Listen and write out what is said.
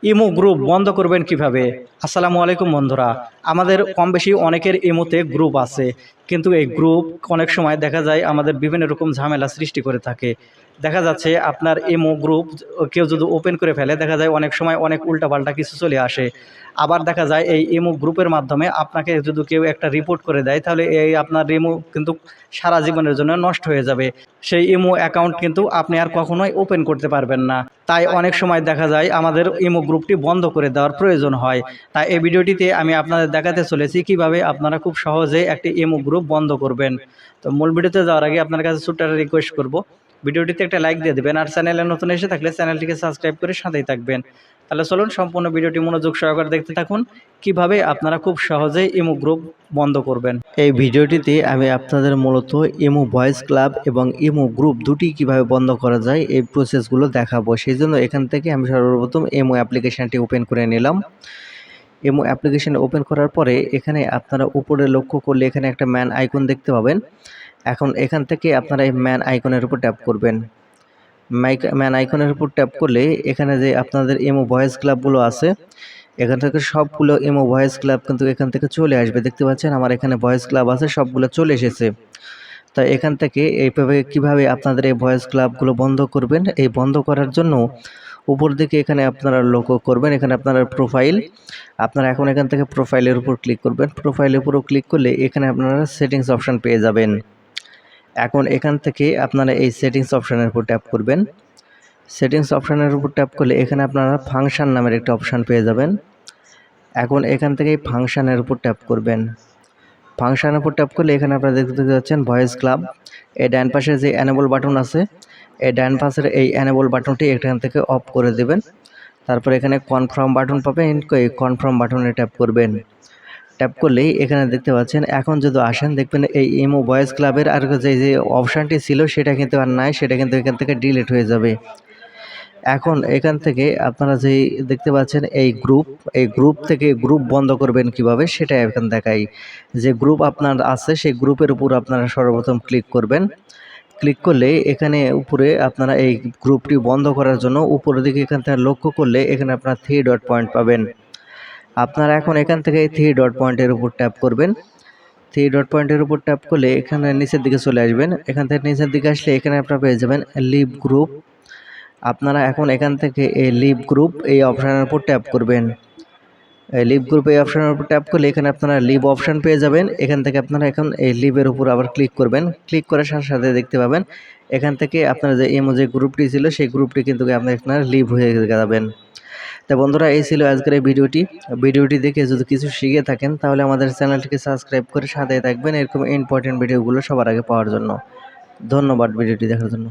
Imo group বন্ধ করবেন কিভাবে? আসসালামু আলাইকুম বন্ধুরা। আমাদের কম বেশি অনেকের ইমোতে গ্রুপ আছে, কিন্তু এই গ্রুপ অনেক সময় দেখা যায় আমাদের বিভিন্ন রকম ঝামেলা সৃষ্টি করে থাকে। দেখা যাচ্ছে আপনার ইমো গ্রুপ কেউ যদি ওপেন করে ফেলে, দেখা যায় অনেক সময় অনেক উল্টাপাল্টা কিছু চলে আসে। আবার দেখা যায় এই ইমো গ্রুপের মাধ্যমে আপনাকে যদি কেউ একটা রিপোর্ট করে দেয়, তাহলে এই আপনার ইমো কিন্তু সারা জীবনের জন্য নষ্ট হয়ে যাবে। সেই ইমো অ্যাকাউন্ট কিন্তু আপনি আর কখনোই ওপেন করতে পারবেন না। তাই অনেক সময় দেখা যায় আমাদের ইমো গ্রুপটি বন্ধ করে দেওয়ার প্রয়োজন হয়। তাই এই ভিডিওটিতে আমি আপনাদের দেখাতে চলেছি কিভাবে আপনারা খুব সহজে একটি ইমো গ্রুপ বন্ধ করবেন। তো মূল ভিডিওতে যাওয়ার আগে আপনার কাছে ছোট্ট একটা রিকোয়েস্ট করব, ভিডিওটিতে একটা লাইক দিয়ে দেবেন, আর চ্যানেলে নতুন এসে থাকলে চ্যানেলটিকে সাবস্ক্রাইব করে সাথেই থাকবেন। তাহলে চলুন সম্পূর্ণ ভিডিওটি মনোযোগ সহকারে দেখতে থাকুন কিভাবে আপনারা খুব সহজেই ইমো গ্রুপ বন্ধ করবেন। এই ভিডিওটিতে আমি আপনাদের মূলত ইমো ভয়েস ক্লাব এবং ইমো গ্রুপ দুটি কিভাবে বন্ধ করা যায় এই প্রসেসগুলো দেখাবো। সেই জন্য এখান থেকে আমি সর্বপ্রথম ইমো অ্যাপ্লিকেশনটি ওপেন করে নিলাম। ইমো অ্যাপ্লিকেশন ওপেন করার পরে এখানে আপনারা উপরে লক্ষ্য করলে এখানে একটা ম্যান আইকন দেখতে পাবেন। এখন এখান থেকে আপনারা এই ম্যান আইকনের উপর ট্যাপ করবেন। ম্যান আইকনের উপর ট্যাপ করলে এখানে যে আপনাদের ইমো ভয়েস ক্লাবগুলো আছে, এখান থেকে সবগুলো ইমো ভয়েস ক্লাব কিন্তু এখান থেকে চলে আসবে। দেখতে পাচ্ছেন আমার এখানে ভয়েস ক্লাব আছে, সবগুলো চলে এসেছে। তো এখান থেকে এইভাবে কিভাবে আপনাদের এই ভয়েস ক্লাবগুলো বন্ধ করবেন, এই বন্ধ করার জন্য উপর দিকে এখানে আপনারা লক্ষ্য করবেন, এখানে আপনার প্রোফাইল, আপনারা এখন এখান থেকে প্রোফাইলের উপর ক্লিক করবেন। প্রোফাইলের উপরও ক্লিক করলে এখানে আপনারা সেটিংস অপশান পেয়ে যাবেন। এখন এখান থেকে আপনারা এই সেটিংস অপশানের উপর ট্যাপ করবেন। সেটিংস অপশানের উপর ট্যাপ করলে এখানে আপনারা ফাংশন নামের একটা অপশান পেয়ে যাবেন। এখন এখান থেকে ফাংশনের উপর ট্যাপ করবেন। ফাংশনের উপর ট্যাপ করলে এখানে আপনারা দেখতে পাচ্ছেন ভয়েস ক্লাব। এই ডান পাশে যে এনেবল বাটন আছে, এই ডান পাশের এই এনেবল বাটনটি এখান থেকে অফ করে দেবেন। তারপর এখানে কনফার্ম বাটন পাবেন, এই কনফার্ম বাটনে ট্যাপ করবেন। ট্যাপ করলেই এখানে দেখতে পাচ্ছেন, এখন যদি আসেন দেখবেন এই ইমো ভয়েস ক্লাবের আর যে অপশানটি ছিল সেটা কিন্তু আর নাই, সেটা কিন্তু এখান থেকে ডিলিট হয়ে যাবে। এখন এখান থেকে আপনারা যেই দেখতে পাচ্ছেন এই গ্রুপ থেকে গ্রুপ বন্ধ করবেন কিভাবে সেটা এখন দেখাই। যে গ্রুপ আপনার আছে সেই গ্রুপের উপর আপনারা সর্বপ্রথম ক্লিক করবেন। ক্লিক করলে এখানে উপরে আপনারা এই গ্রুপটি বন্ধ করার জন্য উপরের দিকে এখান থেকে লক্ষ্য করলে এখানে আপনারা 3 ডট পয়েন্ট পাবেন। আপনারা এখন এখান থেকে এই 3 ডট পয়েন্টের উপর ট্যাপ করবেন। 3 ডট পয়েন্টের উপর ট্যাপ করলে এখানে নিচের দিকে চলে আসবেন। এখান থেকে নিচের দিকে আসলে এখানে আপনারা পেয়ে যাবেন লিভ গ্রুপ। আপনারা এখন এখান থেকে এই লিভ গ্রুপ এই অপশানের উপর ট্যাপ করবেন। এই লিভ গ্রুপ এই অপশানের উপর ট্যাপ করলে এখানে আপনারা লিভ অপশান পেয়ে যাবেন। এখান থেকে আপনারা এখন এই লিভের উপর আবার ক্লিক করবেন। ক্লিক করার সাথে সাথে দেখতে পাবেন এখান থেকে আপনার যে ইমো যে গ্রুপটি ছিল সেই গ্রুপটি কিন্তু আপনারা লিভ হয়ে যাবেন। তো বন্ধুরা, এই ছিল আজকের এই ভিডিওটি দেখে যদি কিছু শিখে থাকেন তাহলে আমাদের চ্যানেলটিকে সাবস্ক্রাইব করে সাথে থাকবেন এরকম ইম্পর্টেন্ট ভিডিওগুলো সবার আগে পাওয়ার জন্য। ধন্যবাদ ভিডিওটি দেখার জন্য।